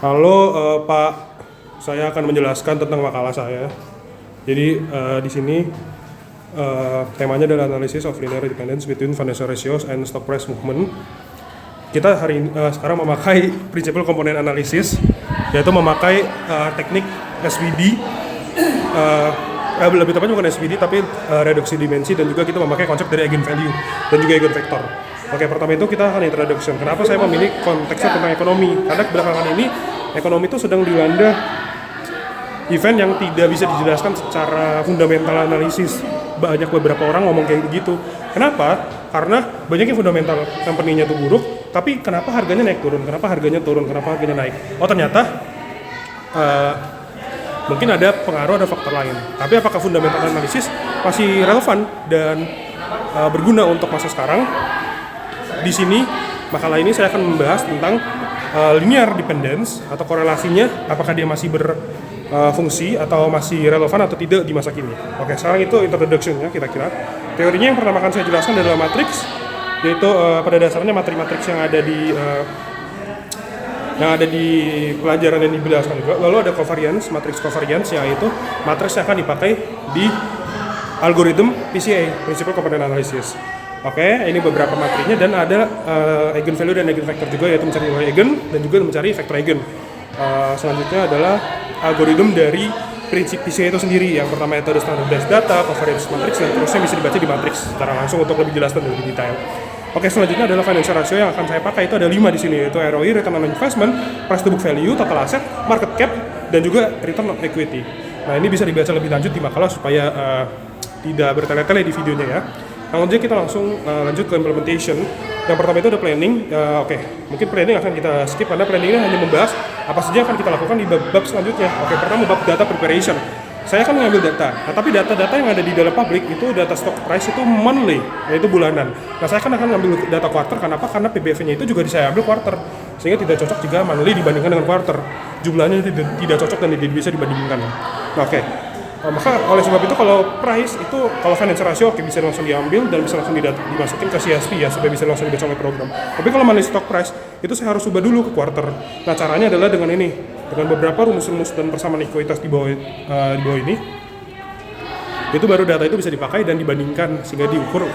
Halo Pak, saya akan menjelaskan tentang makalah saya. Jadi di sini temanya adalah analysis of linear dependence between financial ratios and stock price movement. Kita sekarang memakai principal component analysis, yaitu memakai teknik SVD, lebih tepatnya bukan SVD tapi reduksi dimensi, dan juga kita memakai konsep dari eigenvalue dan juga eigenvector. Oke, pertama itu kita akan introduction. Kenapa saya memilih konteksnya tentang ekonomi? Karena belakangan ini ekonomi itu sedang dilanda event yang tidak bisa dijelaskan secara fundamental analisis. Banyak beberapa orang ngomong kayak begitu. Kenapa? Karena banyak yang fundamental company-nya itu buruk, tapi kenapa harganya naik turun? Kenapa harganya turun? Kenapa harganya naik? Oh, ternyata mungkin ada pengaruh, ada faktor lain. Tapi apakah fundamental analisis masih relevan dan berguna untuk masa sekarang? Di sini makalah ini saya akan membahas tentang linear dependence atau korelasinya, apakah dia masih berfungsi atau masih relevan atau tidak di masa kini. Oke, sekarang itu introduction-nya kira-kira. Teorinya yang pertama akan saya jelaskan adalah matriks, yaitu pada dasarnya materi-matriks yang ada di pelajaran yang dijelaskan juga. Lalu ada covariance, matriks covariance, yang itu matriks yang akan dipakai di algoritma PCA, Principal Component Analysis. Oke, ini beberapa materinya, dan ada eigenvalue dan eigenvector juga, yaitu mencari nilai eigen dan juga mencari vektor eigen. Selanjutnya adalah algoritma dari prinsip PCA itu sendiri. Yang pertama itu ada standardized data, covariance matrix, dan terusnya bisa dibaca di matrix secara langsung untuk lebih jelas dan lebih detail. Oke, selanjutnya adalah financial ratio yang akan saya pakai. Itu ada 5 di sini, yaitu ROI, return on investment, price to book value, total asset, market cap, dan juga return on equity. Nah, ini bisa dibaca lebih lanjut di makalah supaya tidak bertele-tele di videonya ya. Lalu kita langsung lanjut ke implementation. Yang pertama itu ada planning. Oke, mungkin planning akan kita skip karena planning ini hanya membahas apa saja yang akan kita lakukan di bab selanjutnya. Oke, pertama bab data preparation. Saya akan mengambil data. Nah, tapi data-data yang ada di dalam public itu data stock price itu monthly, yaitu bulanan. Nah, saya akan mengambil data quarter. Kenapa? Karena PBV-nya itu juga saya ambil quarter, sehingga tidak cocok jika monthly dibandingkan dengan quarter. Jumlahnya tidak cocok dan tidak bisa dibandingkan. Nah, oke. Maka oleh sebab itu kalau price itu, kalau financial ratio oke, bisa langsung diambil dan bisa langsung dimasukin ke CSV ya, supaya bisa langsung dibaca oleh program. Tapi kalau monthly stock price itu saya harus ubah dulu ke quarter. Nah, caranya adalah dengan ini, dengan beberapa rumus-rumus dan persamaan ekuitas di bawah ini. Itu baru data itu bisa dipakai dan dibandingkan sehingga diukur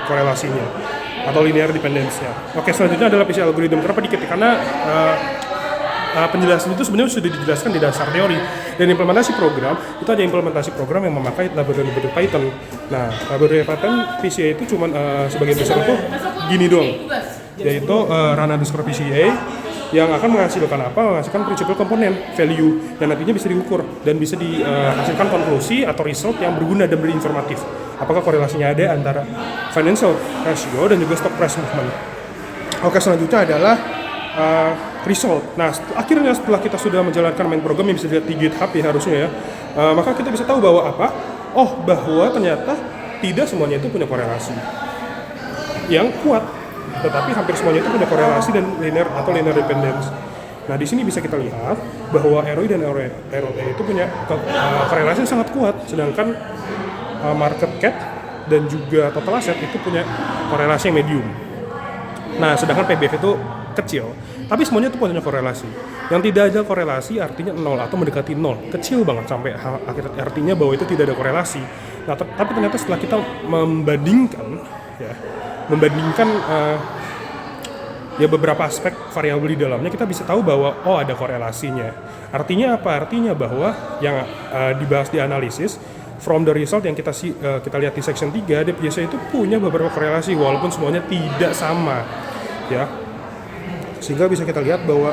korelasinya atau linear dependence-nya. Oke, selanjutnya adalah PCA algorithm. Kenapa dikit? Karena penjelasan itu sebenarnya sudah dijelaskan di dasar teori, dan implementasi program itu ada implementasi program yang memakai library Python. Nah, library Python PCA itu cuma sebagai besar itu gini doang, yaitu run_PCA yang akan menghasilkan apa? Menghasilkan principal component value yang nantinya bisa diukur dan bisa dihasilkan konklusi atau result yang berguna dan berinformatif. Apakah korelasinya ada antara financial ratio dan juga stock price movement. Oke, selanjutnya adalah result. Nah, akhirnya setelah kita sudah menjalankan main program yang bisa dilihat di GitHub ya harusnya ya, maka kita bisa tahu bahwa apa? Oh, bahwa ternyata tidak semuanya itu punya korelasi yang kuat, tetapi hampir semuanya itu punya korelasi dan linear atau linear dependence. Nah, di sini bisa kita lihat bahwa ROI dan ROE itu punya korelasi yang sangat kuat, sedangkan market cap dan juga total asset itu punya korelasi yang medium. Nah, sedangkan PBV itu kecil, tapi semuanya itu punya korelasi. Yang tidak ada korelasi artinya 0 atau mendekati 0, kecil banget sampai artinya bahwa itu tidak ada korelasi. Nah, tapi ternyata setelah kita membandingkan beberapa aspek variabel di dalamnya, kita bisa tahu bahwa oh, ada korelasinya. Artinya apa? Artinya bahwa yang dibahas di analisis from the result yang kita lihat di section 3, dia biasa itu punya beberapa korelasi walaupun semuanya tidak sama ya. Sehingga bisa kita lihat bahwa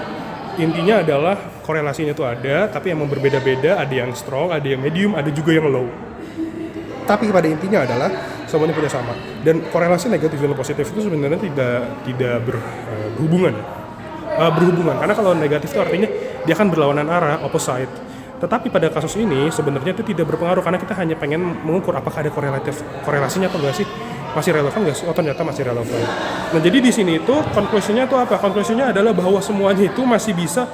intinya adalah korelasinya itu ada, tapi emang berbeda-beda, ada yang strong, ada yang medium, ada juga yang low. Tapi pada intinya adalah semuanya punya sama. Dan korelasi negatif dan positif itu sebenarnya tidak berhubungan. Berhubungan, karena kalau negatif itu artinya dia akan berlawanan arah, opposite. Tetapi pada kasus ini sebenarnya itu tidak berpengaruh, karena kita hanya pengen mengukur apakah ada korelasinya atau enggak sih. Masih relevan nggak sih? Oh, ternyata masih relevan. Nah, jadi di sini itu konklusinya itu apa? Konklusinya adalah bahwa semuanya itu masih bisa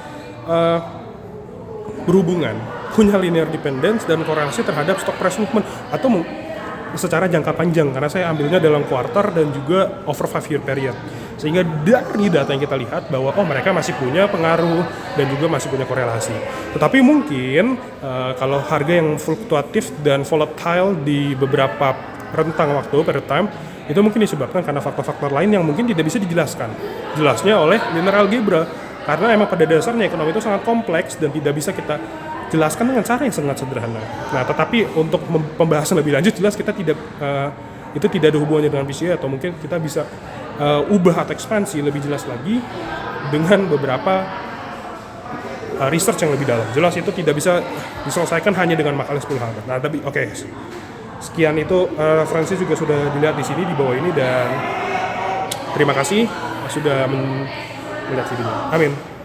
berhubungan, punya linear dependence dan korelasi terhadap stock price movement atau secara jangka panjang, karena saya ambilnya dalam quarter dan juga over 5 year period. Sehingga dari data yang kita lihat bahwa mereka masih punya pengaruh dan juga masih punya korelasi. Tetapi mungkin kalau harga yang fluktuatif dan volatile di beberapa rentang waktu period time itu mungkin disebabkan karena faktor-faktor lain yang mungkin tidak bisa dijelaskan jelasnya oleh linear algebra, karena emang pada dasarnya ekonomi itu sangat kompleks dan tidak bisa kita jelaskan dengan cara yang sangat sederhana. Nah, tetapi untuk pembahasan lebih lanjut jelas kita tidak itu tidak ada hubungannya dengan PCA, atau mungkin kita bisa ubah atau ekspansi lebih jelas lagi dengan beberapa research yang lebih dalam. Jelas itu tidak bisa diselesaikan hanya dengan makalah 10 halaman. Nah, tapi oke. Sekian itu referensi juga sudah dilihat di sini di bawah ini, dan terima kasih sudah melihat videonya. Amin.